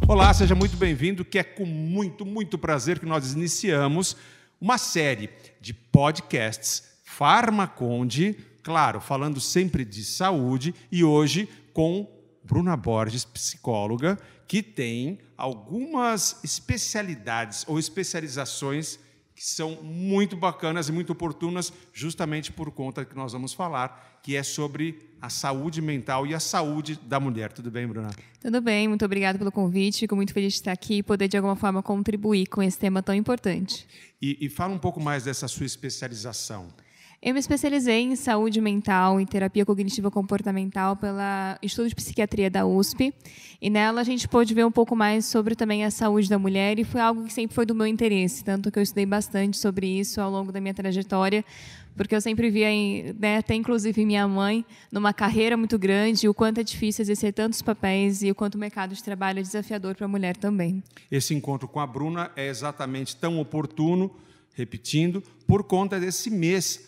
Olá, seja muito bem-vindo, que é com muito prazer que nós iniciamos uma série de podcasts Farmaconde, claro, falando sempre de saúde, e hoje com Bruna Borges, psicóloga, que tem algumas especialidades ou especializações que são muito bacanas e muito oportunas, justamente por conta que nós vamos falar, que é sobre a saúde mental e a saúde da mulher. Tudo bem, Bruna? Tudo bem, muito obrigada pelo convite. Fico muito feliz de estar aqui e poder, de alguma forma, contribuir com esse tema tão importante. E fala um pouco mais dessa sua especialização. Eu me especializei em saúde mental e terapia cognitiva comportamental pelo Instituto de Psiquiatria da USP. E nela a gente pôde ver um pouco mais sobre também a saúde da mulher e foi algo que sempre foi do meu interesse, tanto que eu estudei bastante sobre isso ao longo da minha trajetória, porque eu sempre via, até inclusive minha mãe, numa carreira muito grande, o quanto é difícil exercer tantos papéis e o quanto o mercado de trabalho é desafiador para a mulher também. Esse encontro com a Bruna é exatamente tão oportuno, repetindo, por conta desse mês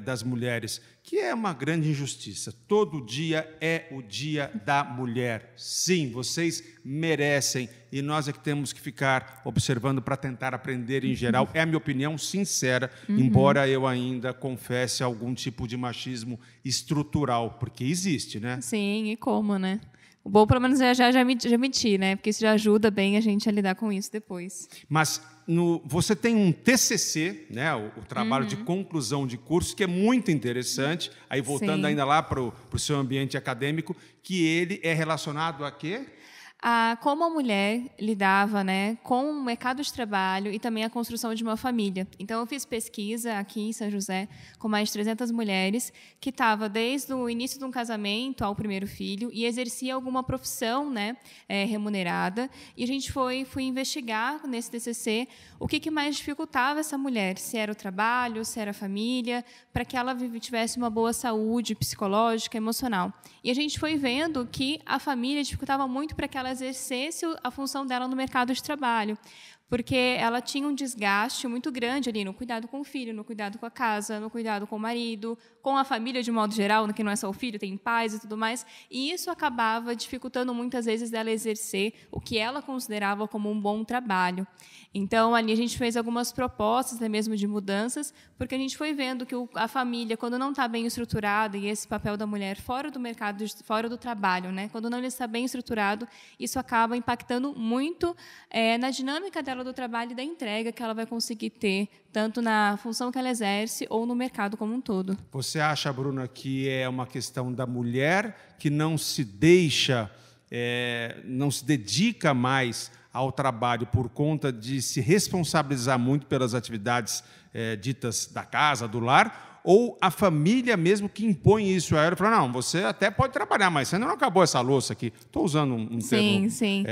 das mulheres, que é uma grande injustiça. Todo dia é o dia da mulher. Sim, vocês merecem e nós é que temos que ficar observando para tentar aprender em geral. É a minha opinião sincera, embora eu ainda confesse algum tipo de machismo estrutural, porque existe, né? Sim, e como, né? O bom, pelo menos, já admitir, né? Porque isso já ajuda bem a gente a lidar com isso depois. Mas você tem um TCC, né, o trabalho de conclusão de curso, que é muito interessante, aí voltando ainda lá para o seu ambiente acadêmico, que ele é relacionado a quê? Como a mulher lidava, né, com o mercado de trabalho e também a construção de uma família. Então, eu fiz pesquisa aqui em São José com mais de 300 mulheres que estavam desde o início de um casamento ao primeiro filho e exercia alguma profissão, né, remunerada. E a gente foi investigar nesse TCC o que mais dificultava essa mulher, se era o trabalho, se era a família, para que ela tivesse uma boa saúde psicológica, emocional. E a gente foi vendo que a família dificultava muito para que ela exercesse a função dela no mercado de trabalho, porque ela tinha um desgaste muito grande ali no cuidado com o filho, no cuidado com a casa, no cuidado com o marido, com a família de modo geral, que não é só o filho, tem pais e tudo mais, e isso acabava dificultando muitas vezes dela exercer o que ela considerava como um bom trabalho. Então, ali a gente fez algumas propostas, né, mesmo de mudanças, porque a gente foi vendo que a família, quando não está bem estruturada, e esse papel da mulher fora do mercado, fora do trabalho, né, quando não está bem estruturado, isso acaba impactando muito na dinâmica dela do trabalho e da entrega que ela vai conseguir ter, tanto na função que ela exerce ou no mercado como um todo. Você acha, Bruna, que é uma questão da mulher que não se deixa, não se dedica mais ao trabalho por conta de se responsabilizar muito pelas atividades ditas da casa, do lar, ou a família mesmo que impõe isso a ela, fala, não, você até pode trabalhar, mas você não acabou essa louça aqui. Estou usando um termo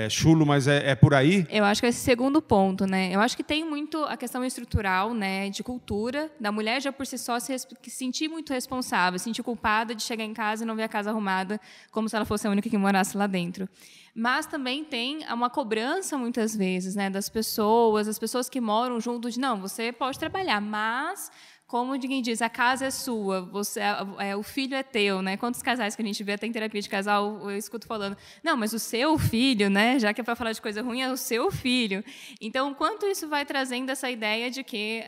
chulo, mas é por aí? Eu acho que é esse segundo ponto, né? Eu acho que tem muito a questão estrutural, né, de cultura, da mulher já por si só se sentir muito responsável, se sentir culpada de chegar em casa e não ver a casa arrumada, como se ela fosse a única que morasse lá dentro. Mas também tem uma cobrança, muitas vezes, né, das pessoas, as pessoas que moram junto, de, não, você pode trabalhar, mas, como ninguém diz, a casa é sua, o filho é teu, né? Quantos casais que a gente vê até em terapia de casal, eu escuto falando, não, mas o seu filho, né? Já que é para falar de coisa ruim, é o seu filho. Então, quanto isso vai trazendo essa ideia de que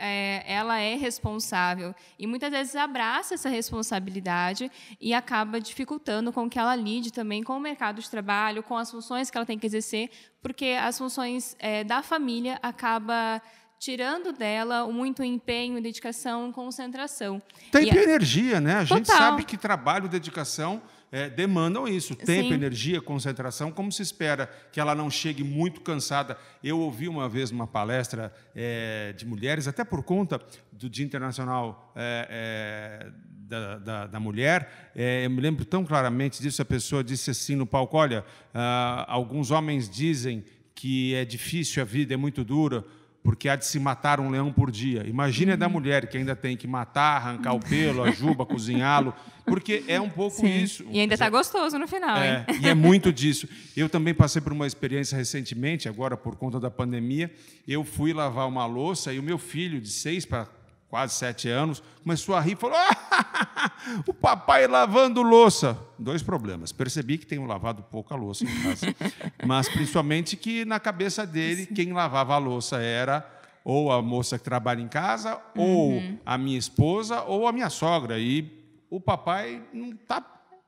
ela é responsável e muitas vezes abraça essa responsabilidade e acaba dificultando com que ela lide também com o mercado de trabalho, com as funções que ela tem que exercer, porque as funções da família acaba tirando dela muito empenho, dedicação, concentração. Tempo e energia, né? A gente sabe que trabalho e dedicação demandam isso. Tempo, energia, concentração. Como se espera que ela não chegue muito cansada? Eu ouvi uma vez uma palestra de mulheres, até por conta do Dia Internacional da Mulher. Eu me lembro tão claramente disso. A pessoa disse assim no palco, olha, alguns homens dizem que é difícil, a vida é muito dura, porque há de se matar um leão por dia. Imagine a da mulher, que ainda tem que matar, arrancar o pelo, a juba, cozinhá-lo, porque é um pouco isso. E ainda está gostoso no final. Hein? E é muito disso. Eu também passei por uma experiência recentemente, agora por conta da pandemia. Eu fui lavar uma louça e o meu filho, de 6 para quase 7 anos, começou a rir e falou, o papai lavando louça. dois problemas. Percebi que tenho lavado pouca louça em casa, mas principalmente que na cabeça dele, quem lavava a louça era ou a moça que trabalha em casa, ou a minha esposa, ou a minha sogra. E o papai não está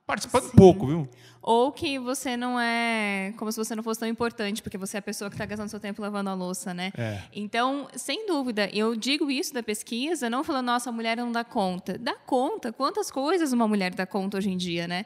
participando pouco, viu? Ou que você não é... Como se você não fosse tão importante, porque você é a pessoa que está gastando seu tempo lavando a louça, né? Então, sem dúvida, eu digo isso da pesquisa, não falando, nossa, a mulher não dá conta. Dá conta. Quantas coisas uma mulher dá conta hoje em dia, né?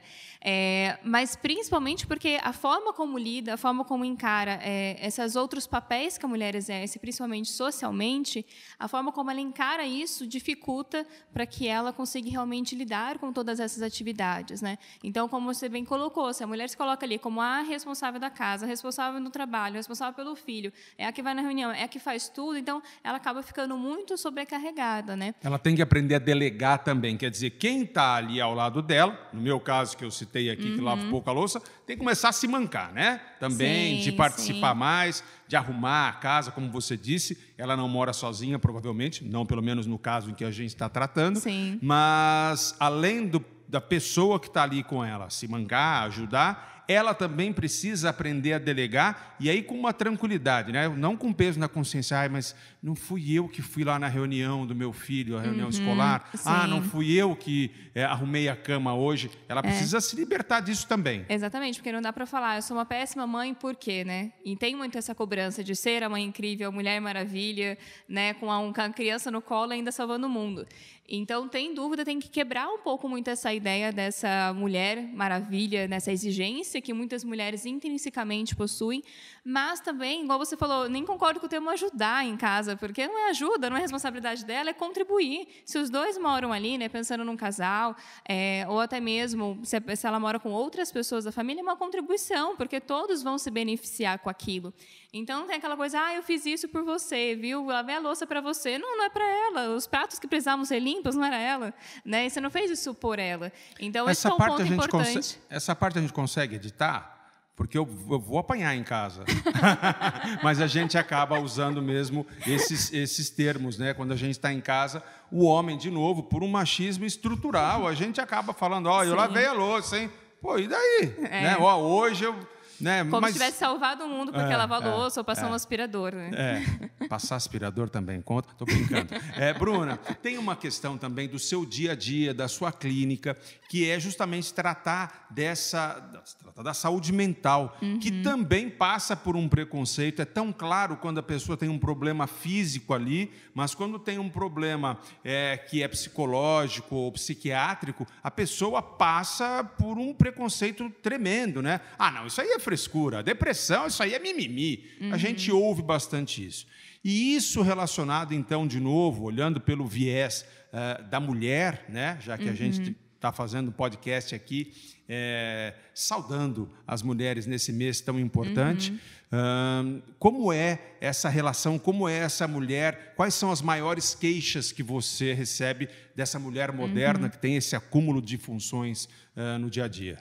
Mas, principalmente, porque a forma como lida, a forma como encara esses outros papéis que a mulher exerce, principalmente socialmente, a forma como ela encara isso dificulta para que ela consiga realmente lidar com todas essas atividades, né? Então, como você bem colocou, se a mulher se coloca ali como a responsável da casa, responsável no trabalho, responsável pelo filho, é a que vai na reunião, é a que faz tudo, então ela acaba ficando muito sobrecarregada, né? Ela tem que aprender a delegar também. Quer dizer, quem está ali ao lado dela, no meu caso, que eu citei aqui, que lavo pouca louça, tem que começar a se mancar, né? Também, de participar mais, de arrumar a casa, como você disse. Ela não mora sozinha, provavelmente, não pelo menos no caso em que a gente está tratando. Sim. Mas, além da pessoa que está ali com ela, se mangar, ajudar, ela também precisa aprender a delegar, e aí com uma tranquilidade, né? Não com peso na consciência, mas não fui eu que fui lá na reunião do meu filho, a reunião escolar, não fui eu que arrumei a cama hoje. Ela precisa se libertar disso também. Exatamente, porque não dá para falar, eu sou uma péssima mãe, por quê, né? E tem muito essa cobrança de ser a mãe incrível, a mulher maravilha, né? Com a criança no colo ainda salvando o mundo. Então, tem dúvida, tem que quebrar um pouco muito essa ideia dessa mulher maravilha, nessa exigência que muitas mulheres intrinsecamente possuem, mas também, igual você falou, nem concordo com o termo ajudar em casa, porque não é ajuda, não é responsabilidade dela, é contribuir. Se os dois moram ali, né, pensando num casal, ou até mesmo se ela mora com outras pessoas da família, é uma contribuição, porque todos vão se beneficiar com aquilo. Então, não tem aquela coisa, eu fiz isso por você, viu? Lavei a louça para você. Não é para ela. Os pratos que precisavam ser limpos não era ela, né? E você não fez isso por ela. Então, esse é um ponto importante. Essa parte a gente consegue editar? Porque eu vou apanhar em casa. Mas a gente acaba usando mesmo esses termos, né? Quando a gente está em casa, o homem, de novo, por um machismo estrutural, a gente acaba falando, eu lavei a louça, hein? Pô, e daí? Né? Hoje eu... Né? Como se tivesse salvado o mundo porque lavou a louça ou passou um aspirador. Né? Passar aspirador também conta? Estou brincando. Bruna, tem uma questão também do seu dia a dia, da sua clínica, que é justamente tratar da saúde mental, que também passa por um preconceito. É tão claro quando a pessoa tem um problema físico ali, mas quando tem um problema que é psicológico ou psiquiátrico, a pessoa passa por um preconceito tremendo, né? Não, isso aí é frescura, depressão, isso aí é mimimi. A gente ouve bastante isso. E isso relacionado, então, de novo, olhando pelo viés da mulher, né? Já que a gente está fazendo um podcast aqui, saudando as mulheres nesse mês tão importante. Como é essa relação? Como é essa mulher? Quais são as maiores queixas que você recebe dessa mulher moderna que tem esse acúmulo de funções no dia a dia?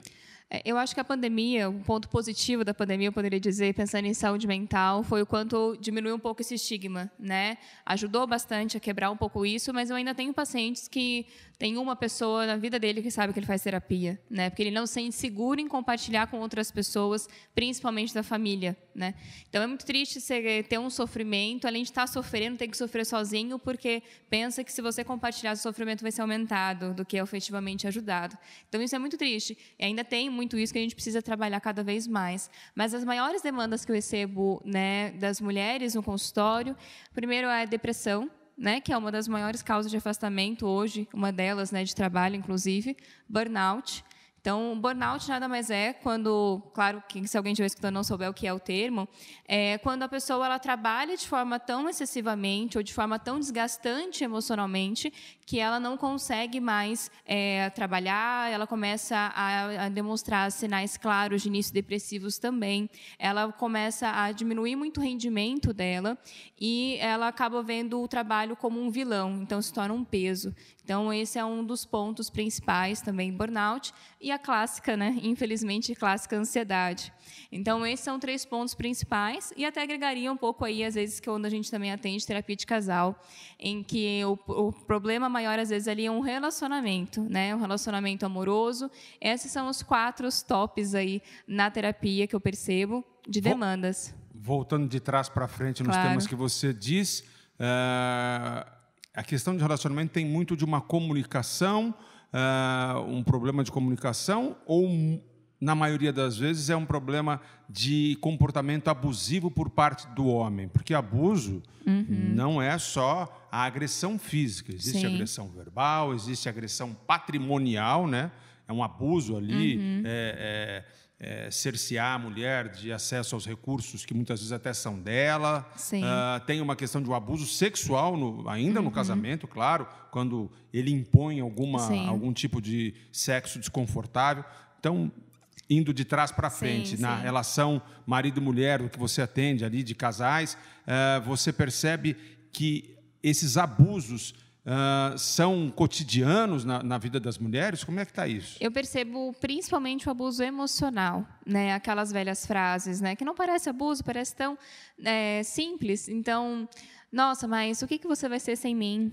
Eu acho que a pandemia, um ponto positivo da pandemia, eu poderia dizer, pensando em saúde mental, foi o quanto diminuiu um pouco esse estigma, né? Ajudou bastante a quebrar um pouco isso, mas eu ainda tenho pacientes que tem uma pessoa na vida dele que sabe que ele faz terapia, né? Porque ele não se sente seguro em compartilhar com outras pessoas, principalmente da família, né? Então, é muito triste você ter um sofrimento, além de estar sofrendo, ter que sofrer sozinho, porque pensa que se você compartilhar, o sofrimento vai ser aumentado do que é efetivamente ajudado. Então, isso é muito triste. E ainda tem muito isso que a gente precisa trabalhar cada vez mais. Mas as maiores demandas que eu recebo, né, das mulheres no consultório, primeiro é a depressão, né, que é uma das maiores causas de afastamento hoje, uma delas, né, de trabalho, inclusive, burnout. Então, burnout nada mais é quando, claro, que se alguém estiver escutando não souber o que é o termo, é quando a pessoa ela trabalha de forma tão excessivamente ou de forma tão desgastante emocionalmente que ela não consegue mais trabalhar, ela começa a demonstrar sinais claros de início depressivos também, ela começa a diminuir muito o rendimento dela e ela acaba vendo o trabalho como um vilão, então se torna um peso. Então, esse é um dos pontos principais também, burnout, e a clássica, né, infelizmente, clássica ansiedade. Então, esses são 3 pontos principais, e até agregaria um pouco aí, às vezes, que quando a gente também atende terapia de casal, em que o problema maior, às vezes, ali é um relacionamento, né, um relacionamento amoroso. Esses são os 4 tops aí na terapia que eu percebo de demandas. Voltando de trás para frente nos Claro. temas que você diz, a questão de relacionamento tem muito de uma comunicação, um problema de comunicação, ou, na maioria das vezes, é um problema de comportamento abusivo por parte do homem? Porque abuso não é só a agressão física, existe agressão verbal, existe agressão patrimonial, né? É um abuso ali, cercear a mulher de acesso aos recursos que muitas vezes até são dela. Tem uma questão de um abuso sexual, ainda no casamento, claro, quando ele impõe algum tipo de sexo desconfortável. Então, indo de trás para frente, na relação marido-mulher, o que você atende ali de casais, você percebe que esses abusos são cotidianos na vida das mulheres? Como é que está isso? Eu percebo principalmente o abuso emocional, né? Aquelas velhas frases, né? Que não parece abuso, parece tão simples. Então, nossa, mas o que você vai ser sem mim?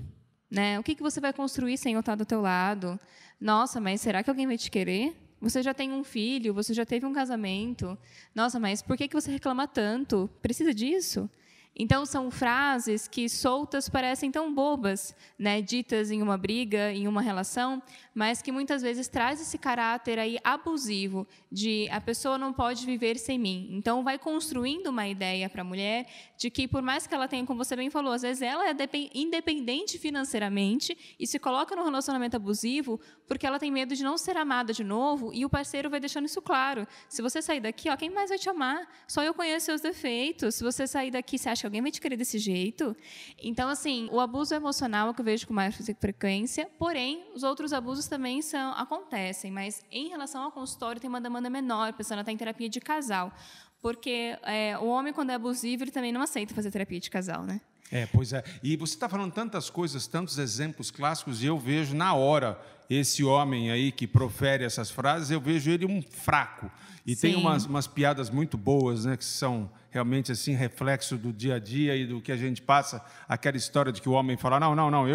Né? O que você vai construir sem eu estar do teu lado? Nossa, mas será que alguém vai te querer? Você já tem um filho, você já teve um casamento. Nossa, mas por que você reclama tanto? Precisa disso? Então, são frases que soltas parecem tão bobas, né, ditas em uma briga, em uma relação, mas que muitas vezes traz esse caráter aí abusivo de a pessoa não pode viver sem mim. Então, vai construindo uma ideia para a mulher de que, por mais que ela tenha, como você bem falou, às vezes ela é independente financeiramente e se coloca num relacionamento abusivo porque ela tem medo de não ser amada de novo, e o parceiro vai deixando isso claro. Se você sair daqui, quem mais vai te amar? Só eu conheço seus defeitos. Se você sair daqui, você acha que alguém vai te querer desse jeito? Então, assim, o abuso emocional é o que eu vejo com mais frequência, porém, os outros abusos também acontecem, mas em relação ao consultório tem uma demanda menor, pensando até em terapia de casal, porque o homem, quando é abusivo, ele também não aceita fazer terapia de casal, né? Pois é. E você está falando tantas coisas, tantos exemplos clássicos, e eu vejo na hora esse homem aí que profere essas frases, eu vejo ele um fraco. E tem umas piadas muito boas, né, que são realmente assim reflexo do dia a dia e do que a gente passa. Aquela história de que o homem fala, não,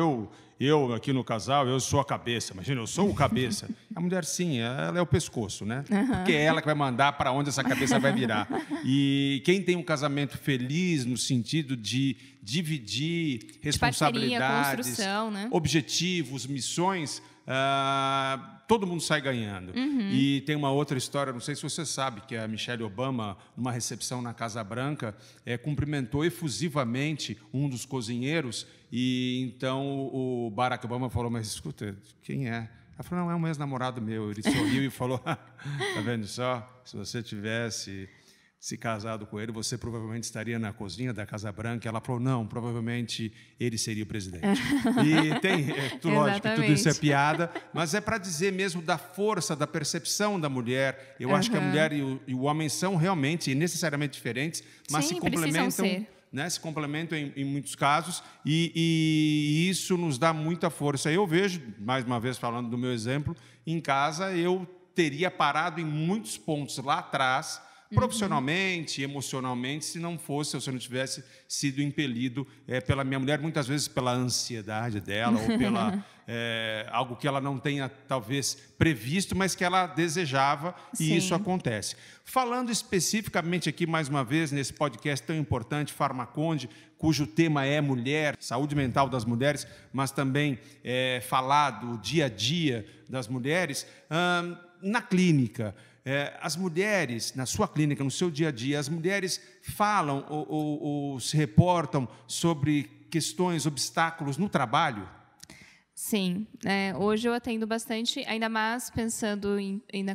eu aqui no casal, eu sou a cabeça. Imagina, eu sou o cabeça. A mulher, sim, ela é o pescoço, né? Porque é ela que vai mandar para onde essa cabeça vai virar. E quem tem um casamento feliz no sentido de dividir responsabilidades, parceria, construção, né? objetivos, missões, todo mundo sai ganhando. E tem uma outra história, não sei se você sabe, que a Michelle Obama, numa recepção na Casa Branca, cumprimentou efusivamente um dos cozinheiros, e então o Barack Obama falou, mas escuta, quem é? Ela falou, não, é um ex-namorado meu. Ele sorriu e falou, tá vendo só? Se você tivesse se casado com ele, você provavelmente estaria na cozinha da Casa Branca. Ela falou, não, provavelmente ele seria o presidente. E tem, lógico, que tudo isso é piada, mas é para dizer mesmo da força, da percepção da mulher. Eu acho que a mulher e o homem são realmente necessariamente diferentes, mas se complementam, né, se complementam em muitos casos, e isso nos dá muita força. Eu vejo, mais uma vez falando do meu exemplo, em casa eu teria parado em muitos pontos lá atrás, profissionalmente, emocionalmente, se não eu não tivesse sido impelido pela minha mulher, muitas vezes pela ansiedade dela, ou pela algo que ela não tenha, talvez, previsto, mas que ela desejava, e isso acontece. Falando especificamente aqui, mais uma vez, nesse podcast tão importante, Farmaconde, cujo tema é mulher, saúde mental das mulheres, mas também falar do dia a dia das mulheres, na clínica, as mulheres, na sua clínica, no seu dia a dia, as mulheres falam ou se reportam sobre questões, obstáculos no trabalho? Sim, hoje eu atendo bastante, ainda mais pensando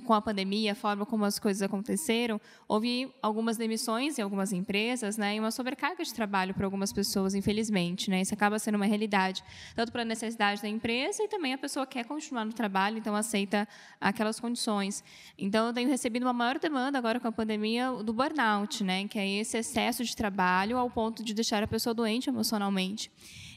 com a pandemia, a forma como as coisas aconteceram, houve algumas demissões em algumas empresas, né, e uma sobrecarga de trabalho para algumas pessoas, infelizmente, né, isso acaba sendo uma realidade, tanto para a necessidade da empresa e também a pessoa quer continuar no trabalho, então aceita aquelas condições. Então, eu tenho recebido uma maior demanda agora com a pandemia do burnout, né, que é esse excesso de trabalho ao ponto de deixar a pessoa doente emocionalmente.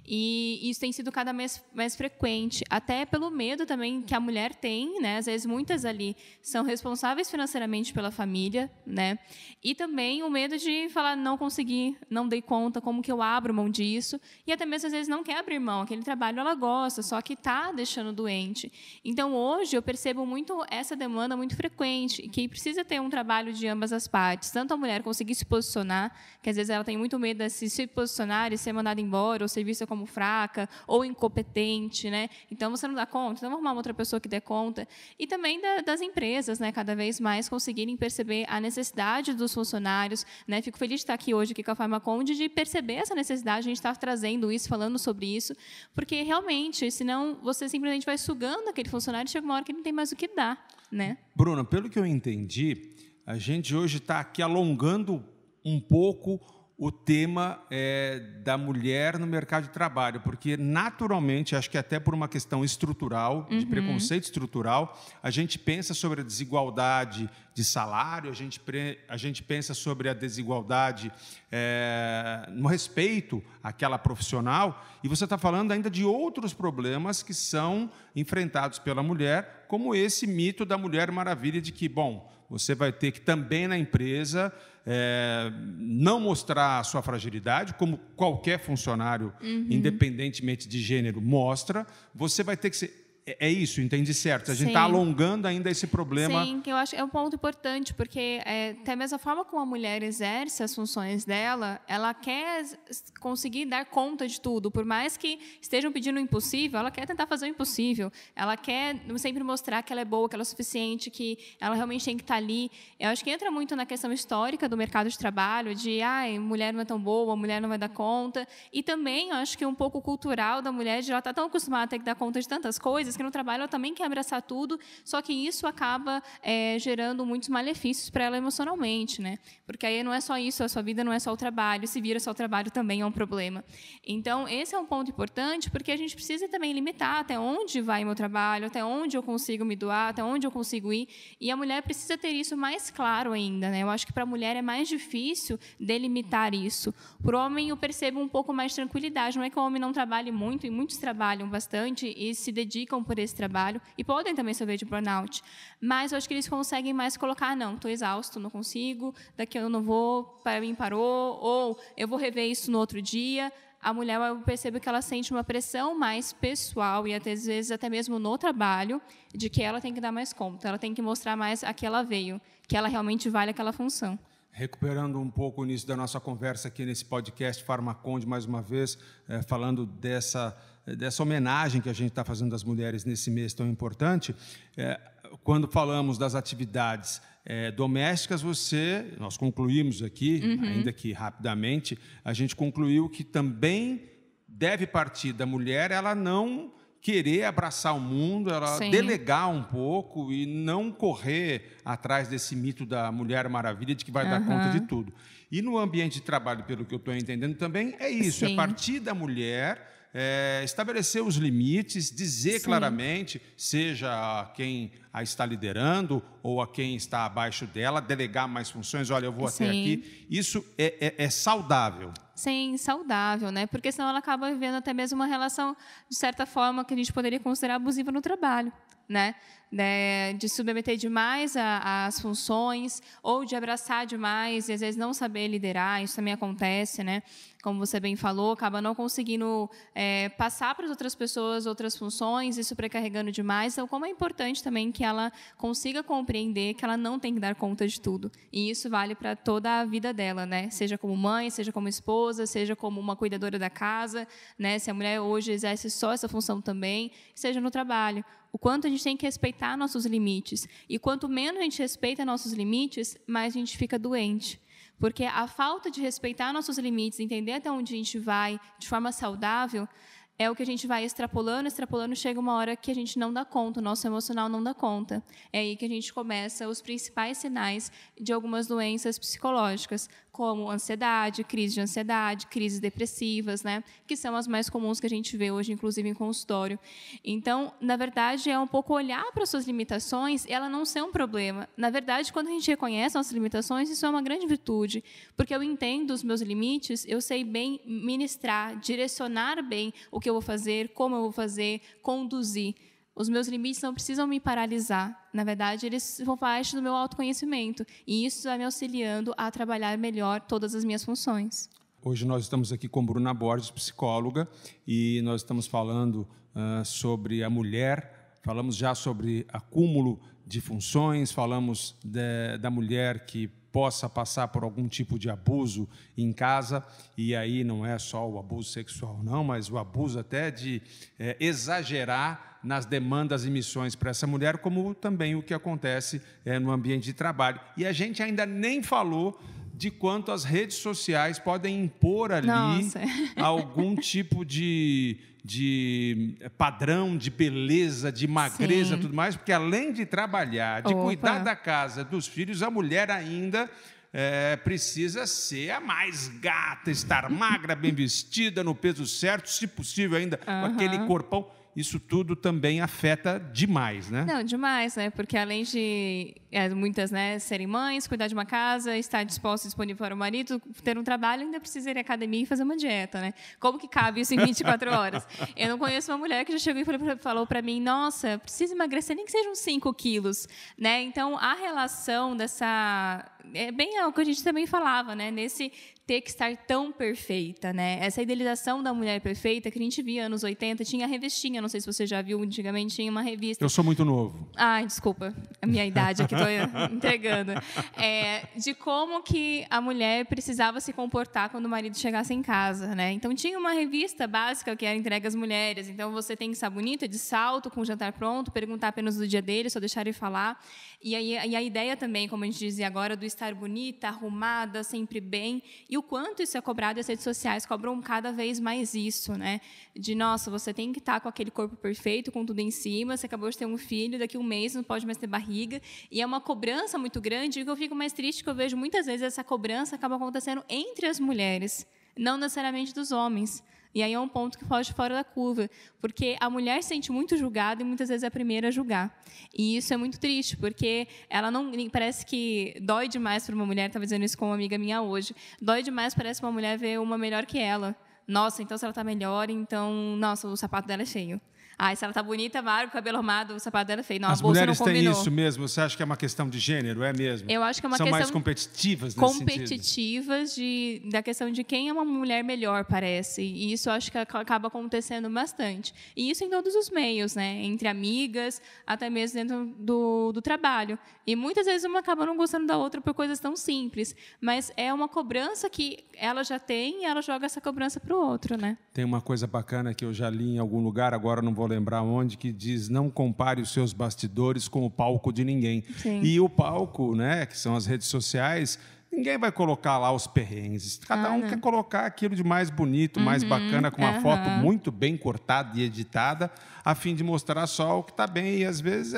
E isso tem sido cada vez mais frequente, até pelo medo também que a mulher tem, né? Às vezes muitas ali são responsáveis financeiramente pela família, né? E também o medo de falar, não consegui, não dei conta, como que eu abro mão disso? E até mesmo às vezes não quer abrir mão, aquele trabalho ela gosta, só que está deixando doente. Então hoje eu percebo muito essa demanda muito frequente, que precisa ter um trabalho de ambas as partes, tanto a mulher conseguir se posicionar, que às vezes ela tem muito medo de se posicionar e ser mandada embora, ou ser vista como fraca, ou incompetente, né? Então, você não dá conta, então vamos arrumar uma outra pessoa que dê conta. E também das empresas, né? Cada vez mais conseguirem perceber a necessidade dos funcionários, né? Fico feliz de estar aqui com a Farmaconde, de perceber essa necessidade, a gente está trazendo isso, falando sobre isso, porque realmente, senão você simplesmente vai sugando aquele funcionário e chega uma hora que ele não tem mais o que dar, né? Bruna, pelo que eu entendi, a gente hoje está aqui alongando um pouco o tema da mulher no mercado de trabalho, porque naturalmente, acho que até por uma questão estrutural, de preconceito estrutural, a gente pensa sobre a desigualdade de salário, a gente pensa sobre a desigualdade no respeito àquela profissional, e você está falando ainda de outros problemas que são enfrentados pela mulher, como esse mito da Mulher Maravilha de que, bom, você vai ter que também na empresa não mostrar a sua fragilidade, como qualquer funcionário, independentemente de gênero, mostra. Você vai ter que ser... É isso, entendi certo. A gente está alongando ainda esse problema. Sim, que eu acho que é um ponto importante, porque até mesmo a forma como a mulher exerce as funções dela, ela quer conseguir dar conta de tudo. Por mais que estejam pedindo o impossível, ela quer tentar fazer o impossível. Ela quer sempre mostrar que ela é boa, que ela é suficiente, que ela realmente tem que estar ali. Eu acho que entra muito na questão histórica do mercado de trabalho, de mulher não é tão boa, mulher não vai dar conta. E também, eu acho que um pouco cultural da mulher, de ela estar tão acostumada a ter que dar conta de tantas coisas, que no trabalho ela também quer abraçar tudo, só que isso acaba gerando muitos malefícios para ela emocionalmente, né? Porque aí não é só isso, a sua vida não é só o trabalho, se vira só o trabalho também é um problema. Então, esse é um ponto importante, porque a gente precisa também limitar até onde vai meu trabalho, até onde eu consigo me doar, até onde eu consigo ir, e a mulher precisa ter isso mais claro ainda, né? Eu acho que para a mulher é mais difícil delimitar isso. Para o homem, eu percebo um pouco mais de tranquilidade, não é que o homem não trabalhe muito, e muitos trabalham bastante e se dedicam por esse trabalho e podem também sofrer de burnout, mas eu acho que eles conseguem mais colocar, não, estou exausto, não consigo, daqui eu não vou, para mim parou, ou eu vou rever isso no outro dia. A mulher, eu percebo que ela sente uma pressão mais pessoal e às vezes até mesmo no trabalho, de que ela tem que dar mais conta, ela tem que mostrar mais a que ela veio, que ela realmente vale aquela função. Recuperando um pouco o início da nossa conversa aqui nesse podcast Farmaconde, mais uma vez, falando dessa homenagem que a gente está fazendo às mulheres nesse mês tão importante, quando falamos das atividades domésticas, nós concluímos aqui, ainda que rapidamente, a gente concluiu que também deve partir da mulher ela não querer abraçar o mundo, ela delegar um pouco e não correr atrás desse mito da Mulher Maravilha de que vai dar conta de tudo. E no ambiente de trabalho, pelo que eu estou entendendo também, é isso, é partir da mulher, estabelecer os limites, dizer claramente, seja a quem a está liderando ou a quem está abaixo dela, delegar mais funções, olha, eu vou até aqui. Isso é saudável. Sim, saudável, né? Porque senão ela acaba vivendo até mesmo uma relação, de certa forma, que a gente poderia considerar abusiva no trabalho, né? De submeter demais às funções ou de abraçar demais e às vezes não saber liderar, isso também acontece, né? Como você bem falou, acaba não conseguindo passar para as outras pessoas outras funções, isso sobrecarregando demais. Então, como é importante também que ela consiga compreender que ela não tem que dar conta de tudo. E isso vale para toda a vida dela, né? Seja como mãe, seja como esposa, seja como uma cuidadora da casa, né? Se a mulher hoje exerce só essa função também, seja no trabalho. O quanto a gente tem que respeitar nossos limites. E quanto menos a gente respeita nossos limites, mais a gente fica doente. Porque a falta de respeitar nossos limites, entender até onde a gente vai de forma saudável, é o que a gente vai extrapolando, chega uma hora que a gente não dá conta, o nosso emocional não dá conta. É aí que a gente começa os principais sinais de algumas doenças psicológicas, como ansiedade, crise de ansiedade, crises depressivas, né? Que são as mais comuns que a gente vê hoje, inclusive em consultório. Então, na verdade, é um pouco olhar para as suas limitações e ela não ser um problema. Na verdade, quando a gente reconhece nossas limitações, isso é uma grande virtude, porque eu entendo os meus limites, eu sei bem ministrar, direcionar bem o que eu vou fazer, como eu vou fazer, conduzir. Os meus limites não precisam me paralisar. Na verdade, eles vão parte do meu autoconhecimento. E isso vai me auxiliando a trabalhar melhor todas as minhas funções. Hoje nós estamos aqui com Bruna Borges, psicóloga, e nós estamos falando sobre a mulher, falamos já sobre acúmulo de funções, falamos da mulher que possa passar por algum tipo de abuso em casa, e aí não é só o abuso sexual, não, mas o abuso até de exagerar nas demandas e missões para essa mulher, como também o que acontece no ambiente de trabalho. E a gente ainda nem falou de quanto as redes sociais podem impor ali algum tipo de padrão, de beleza, de magreza, Sim. tudo mais, porque além de trabalhar, de cuidar da casa, dos filhos, a mulher ainda precisa ser a mais gata, estar magra, bem vestida, no peso certo, se possível ainda com aquele corpão. Isso tudo também afeta demais, né? Não, demais, né? Porque além de muitas, né, serem mães, cuidar de uma casa, estar disposta e disponível para o marido, ter um trabalho, ainda precisa ir à academia e fazer uma dieta, né? Como que cabe isso em 24 horas? Eu não conheço uma mulher que já chegou e falou para mim, nossa, preciso emagrecer nem que sejam 5 quilos, né? Então, a relação dessa... É bem o que a gente também falava, né? Nesse ter que estar tão perfeita, né? Essa idealização da mulher perfeita que a gente via anos 80, tinha a revistinha, não sei se você já viu, antigamente tinha uma revista. Eu sou muito novo. Ai, desculpa, a minha idade aqui, estou entregando. De como que a mulher precisava se comportar quando o marido chegasse em casa, né? Então, tinha uma revista básica que era entregue às mulheres. Então, você tem que estar bonita, de salto, com o jantar pronto, perguntar apenas do dia dele, só deixar ele falar. E a ideia também, como a gente dizia agora, do estar bonita, arrumada, sempre bem. E o quanto isso é cobrado, as redes sociais cobram cada vez mais isso, né? De, nossa, você tem que estar com aquele corpo perfeito, com tudo em cima, você acabou de ter um filho, daqui a um mês não pode mais ter barriga. E é uma cobrança muito grande, e o que eu fico mais triste, que eu vejo muitas vezes essa cobrança acaba acontecendo entre as mulheres, não necessariamente dos homens. E aí é um ponto que foge fora da curva, porque a mulher se sente muito julgada e muitas vezes é a primeira a julgar. E isso é muito triste, porque ela não parece que dói demais para uma mulher, estava dizendo isso com uma amiga minha hoje, dói demais, parece uma mulher ver uma melhor que ela. Nossa, então se ela está melhor, então, nossa, o sapato dela é feio. Ah, se ela está bonita, Marco, cabelo arrumado, o sapato dela é feio. Não, as mulheres têm isso mesmo? Você acha que é uma questão de gênero? É mesmo? Eu acho que é uma São questão... mais competitivas nesse competitivas da questão de quem é uma mulher melhor, parece. E isso eu acho que acaba acontecendo bastante. E isso em todos os meios, né? Entre amigas, até mesmo dentro do trabalho. E muitas vezes uma acaba não gostando da outra por coisas tão simples. Mas é uma cobrança que ela já tem e ela joga essa cobrança para o outro, né? Tem uma coisa bacana que eu já li em algum lugar, agora não vou lembrar onde, que diz: não compare os seus bastidores com o palco de ninguém. Sim. E o palco, né, que são as redes sociais, ninguém vai colocar lá os perrengues. Cada um quer colocar aquilo de mais bonito, mais bacana, com uma foto muito bem cortada e editada, a fim de mostrar só o que está bem. E, às vezes,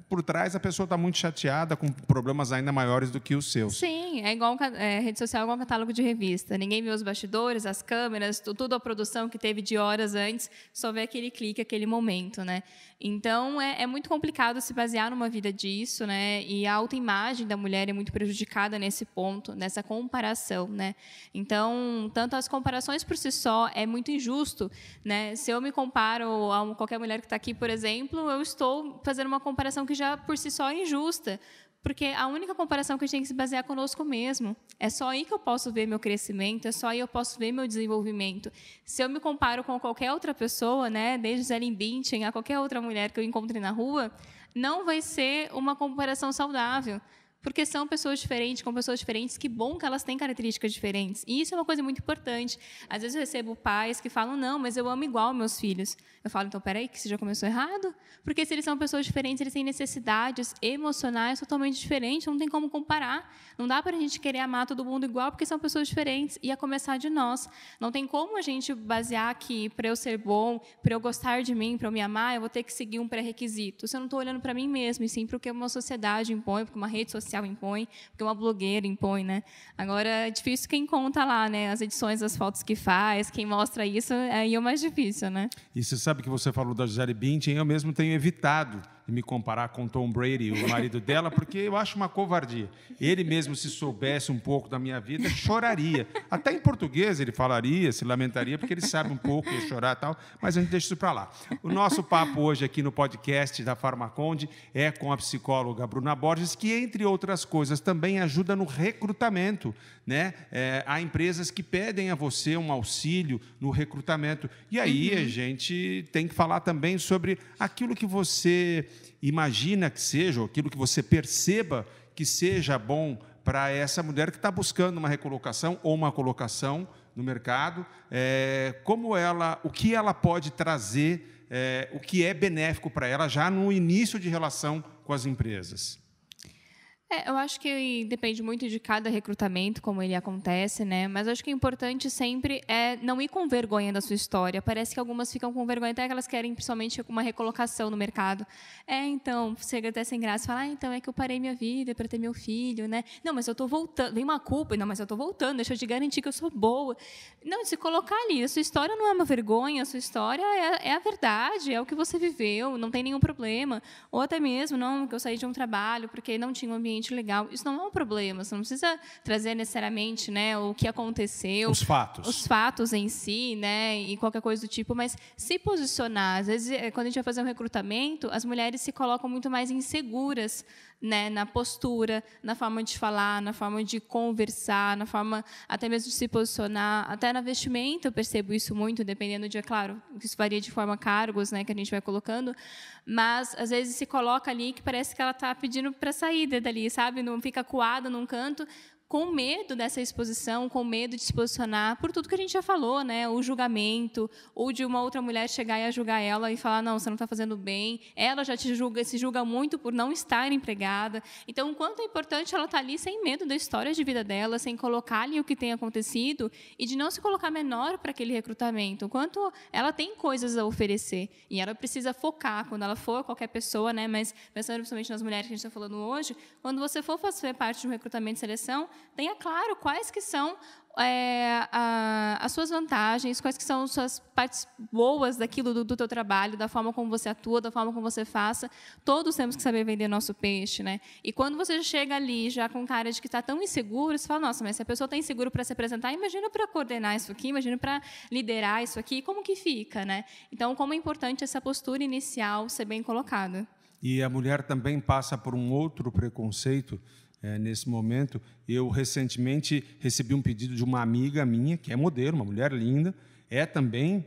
por trás a pessoa está muito chateada, com problemas ainda maiores do que os seus. Sim, é igual rede social, é igual um catálogo de revista. Ninguém vê os bastidores, as câmeras, tudo a produção que teve de horas antes, só vê aquele clique, aquele momento, né? Então, é muito complicado se basear numa vida disso, né? E a autoimagem da mulher é muito prejudicada nesse ponto, nessa comparação, né? Então, tanto as comparações por si só é muito injusto, né? Se eu me comparo a qualquer mulher que está aqui, por exemplo, eu estou fazendo uma comparação que já por si só é injusta, porque a única comparação que a gente tem que se basear é conosco mesmo. É só aí que eu posso ver meu crescimento, é só aí que eu posso ver meu desenvolvimento. Se eu me comparo com qualquer outra pessoa, né, desde Gisele Bündchen a qualquer outra mulher que eu encontre na rua, não vai ser uma comparação saudável, porque são pessoas diferentes, com pessoas diferentes, que bom que elas têm características diferentes. E isso é uma coisa muito importante. Às vezes eu recebo pais que falam, não, mas eu amo igual meus filhos. Eu falo, então, peraí, que você já começou errado? Porque se eles são pessoas diferentes, eles têm necessidades emocionais totalmente diferentes, não tem como comparar. Não dá para a gente querer amar todo mundo igual, porque são pessoas diferentes, e a começar de nós. Não tem como a gente basear que, para eu ser bom, para eu gostar de mim, para eu me amar, eu vou ter que seguir um pré-requisito. Se eu não estou olhando para mim mesmo, e sim para o que uma sociedade impõe, porque uma rede social impõe, porque uma blogueira impõe, né? Agora, é difícil quem conta lá, né? As edições, as fotos que faz, quem mostra isso, aí é o mais difícil, né? E você sabe que você falou da Gisele Bündchen, eu mesmo tenho evitado de me comparar com Tom Brady, o marido dela, porque eu acho uma covardia. Ele mesmo, se soubesse um pouco da minha vida, choraria. Até em português ele falaria, se lamentaria, porque ele sabe um pouco, ia chorar e tal, mas a gente deixa isso para lá. O nosso papo hoje aqui no podcast da Farmaconde é com a psicóloga Bruna Borges, que, entre outras coisas, também ajuda no recrutamento, né? Há empresas que pedem a você um auxílio no recrutamento. E aí a gente tem que falar também sobre aquilo que você imagina que seja, ou aquilo que você perceba que seja bom para essa mulher que está buscando uma recolocação ou uma colocação no mercado, o que ela pode trazer, o que é benéfico para ela já no início de relação com as empresas. Eu acho que depende muito de cada recrutamento, como ele acontece, né? Mas acho que o importante sempre é não ir com vergonha da sua história. Parece que algumas ficam com vergonha, até que elas querem, principalmente, uma recolocação no mercado. Então, chega até sem graça, fala, então é que eu parei minha vida para ter meu filho, né? Não, mas eu estou voltando. Vem uma culpa, não, mas eu estou voltando, deixa eu te garantir que eu sou boa. Não, se colocar ali, a sua história não é uma vergonha, a sua história é a verdade, é o que você viveu, não tem nenhum problema. Ou até mesmo, não, que eu saí de um trabalho porque não tinha um ambiente legal. Isso não é um problema. Você não precisa trazer necessariamente, né, o que aconteceu, os fatos em si, né, e qualquer coisa do tipo, mas se posicionar. Às vezes, quando a gente vai fazer um recrutamento, as mulheres se colocam muito mais inseguras, né, na postura, na forma de falar, na forma de conversar, na forma até mesmo de se posicionar, até na vestimenta eu percebo isso muito, dependendo de, claro, isso varia de forma a cargos, né, que a gente vai colocando, mas às vezes se coloca ali que parece que ela está pedindo para sair dali, sabe? Não fica acuada num canto, com medo dessa exposição, com medo de se posicionar por tudo que a gente já falou, né? O julgamento, ou de uma outra mulher chegar e a julgar ela e falar, não, você não está fazendo bem. Ela já se julga muito por não estar empregada. Então, o quanto é importante ela estar ali sem medo da história de vida dela, sem colocar ali o que tem acontecido e de não se colocar menor para aquele recrutamento. O quanto ela tem coisas a oferecer e ela precisa focar quando ela for qualquer pessoa, né? Mas pensando principalmente nas mulheres que a gente está falando hoje, quando você for fazer parte de um recrutamento e seleção, tenha claro quais que são as suas vantagens, quais que são as suas partes boas daquilo do teu trabalho, da forma como você atua, da forma como você faça. Todos temos que saber vender nosso peixe, né? E quando você chega ali já com cara de que está tão inseguro, você fala, nossa, mas se a pessoa está insegura para se apresentar, imagina para coordenar isso aqui, imagina para liderar isso aqui, como que fica, né? Então, como é importante essa postura inicial ser bem colocada. E a mulher também passa por um outro preconceito. Nesse momento, eu recentemente recebi um pedido de uma amiga minha, que é modelo, uma mulher linda, também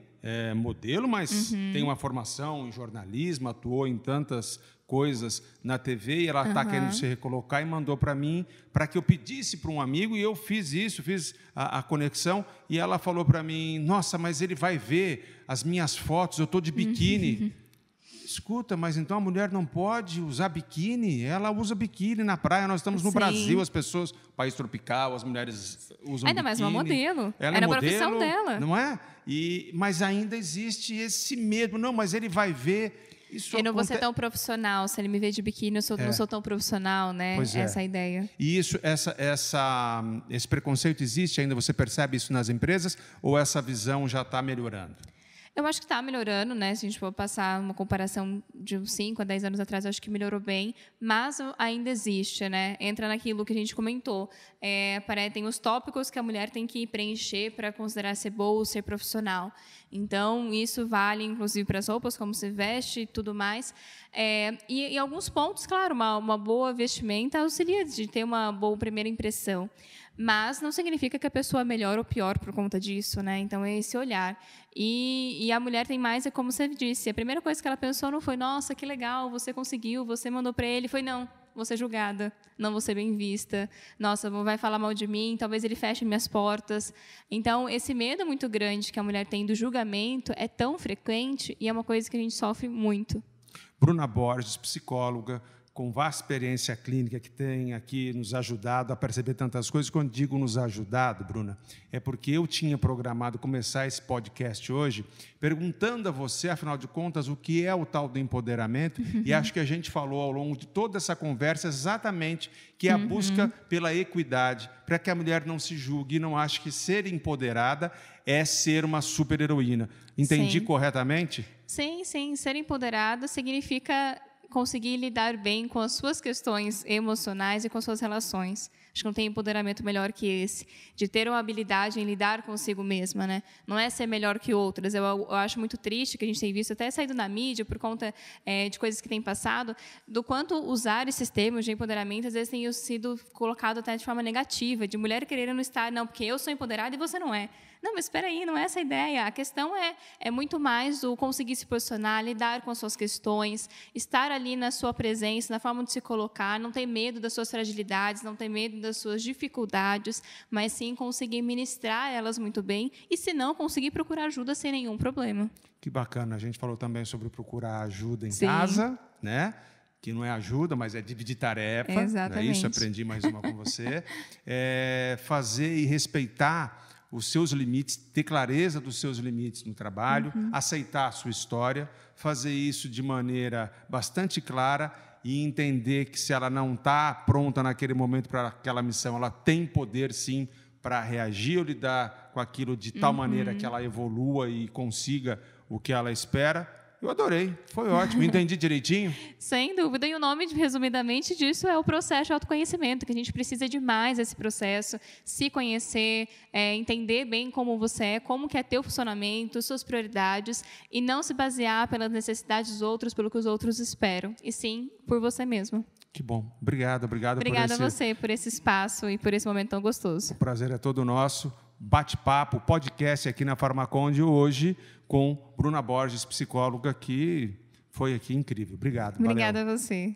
modelo, mas tem uma formação em jornalismo, atuou em tantas coisas na TV, e ela está querendo se recolocar e mandou para mim, para que eu pedisse para um amigo, e eu fiz isso, fiz a conexão, e ela falou para mim, nossa, mas ele vai ver as minhas fotos, eu estou de biquíni. Escuta, mas então a mulher não pode usar biquíni? Ela usa biquíni na praia, nós estamos no Brasil, as pessoas, país tropical, as mulheres usam ainda biquíni. mais uma modelo. Ela era é a modelo, profissão dela. Não é? Mas ainda existe esse medo. Não, mas ele vai ver... Eu não vou ser tão profissional. Se ele me vê de biquíni, eu não sou tão profissional, né? Essa é a ideia. E esse preconceito existe ainda? Você percebe isso nas empresas? Ou essa visão já está melhorando? Eu acho que está melhorando, né? Se a gente for passar uma comparação de uns 5 a 10 anos atrás, eu acho que melhorou bem, mas ainda existe, né? Entra naquilo que a gente comentou. Tem os tópicos que a mulher tem que preencher para considerar ser boa ou ser profissional. Então, isso vale, inclusive, para as roupas, como se veste e tudo mais. E alguns pontos, claro, uma boa vestimenta auxilia de ter uma boa primeira impressão. Mas não significa que a pessoa é melhor ou pior por conta disso, né? Então, é esse olhar. E a mulher tem mais, como você disse, a primeira coisa que ela pensou não foi, nossa, que legal, você conseguiu, você mandou para ele. Foi, não, vou ser julgada, não vou ser bem vista, nossa, vai falar mal de mim, talvez ele feche minhas portas. Então, esse medo muito grande que a mulher tem do julgamento é tão frequente e é uma coisa que a gente sofre muito. Bruna Borges, psicóloga, com vasta experiência clínica, que tem aqui nos ajudado a perceber tantas coisas. Quando digo nos ajudado, Bruna, é porque eu tinha programado começar esse podcast hoje perguntando a você, afinal de contas, o que é o tal do empoderamento, e acho que a gente falou ao longo de toda essa conversa exatamente que é a busca pela equidade, para que a mulher não se julgue e não ache que ser empoderada é ser uma super-heroína. Entendi corretamente? Sim, sim. Ser empoderada significa conseguir lidar bem com as suas questões emocionais e com suas relações. Acho que não tem empoderamento melhor que esse, de ter uma habilidade em lidar consigo mesma, né? Não é ser melhor que outras. Eu acho muito triste que a gente tem visto, até saído na mídia, por conta de coisas que têm passado, do quanto usar esses termos de empoderamento, às vezes, tem sido colocado até de forma negativa, de mulher querendo estar, não, porque eu sou empoderada e você não é. Não, mas espera aí, não é essa a ideia. A questão é muito mais o conseguir se posicionar, lidar com as suas questões, estar ali na sua presença, na forma de se colocar, não ter medo das suas fragilidades, não ter medo das suas dificuldades, mas sim conseguir ministrar elas muito bem e, se não, conseguir procurar ajuda sem nenhum problema. Que bacana. A gente falou também sobre procurar ajuda em casa, né? Que não é ajuda, mas é dividir tarefa. Exatamente. Né? Isso, aprendi mais uma com você. Fazer e respeitar os seus limites, ter clareza dos seus limites no trabalho, aceitar a sua história, fazer isso de maneira bastante clara e entender que, se ela não está pronta naquele momento para aquela missão, ela tem poder, sim, para reagir ou lidar com aquilo de tal maneira que ela evolua e consiga o que ela espera. Eu adorei, foi ótimo, entendi direitinho? Sem dúvida, e o nome, resumidamente, disso é o processo de autoconhecimento, que a gente precisa de mais esse processo, se conhecer, entender bem como você é, como que é teu funcionamento, suas prioridades, e não se basear pelas necessidades dos outros, pelo que os outros esperam, e sim por você mesmo. Que bom, obrigado Obrigada a você por esse espaço e por esse momento tão gostoso. O prazer é todo nosso. Bate-papo, podcast aqui na Farmaconde hoje com Bruna Borges, psicóloga, que foi aqui incrível. Obrigado. Obrigada valeu. a você.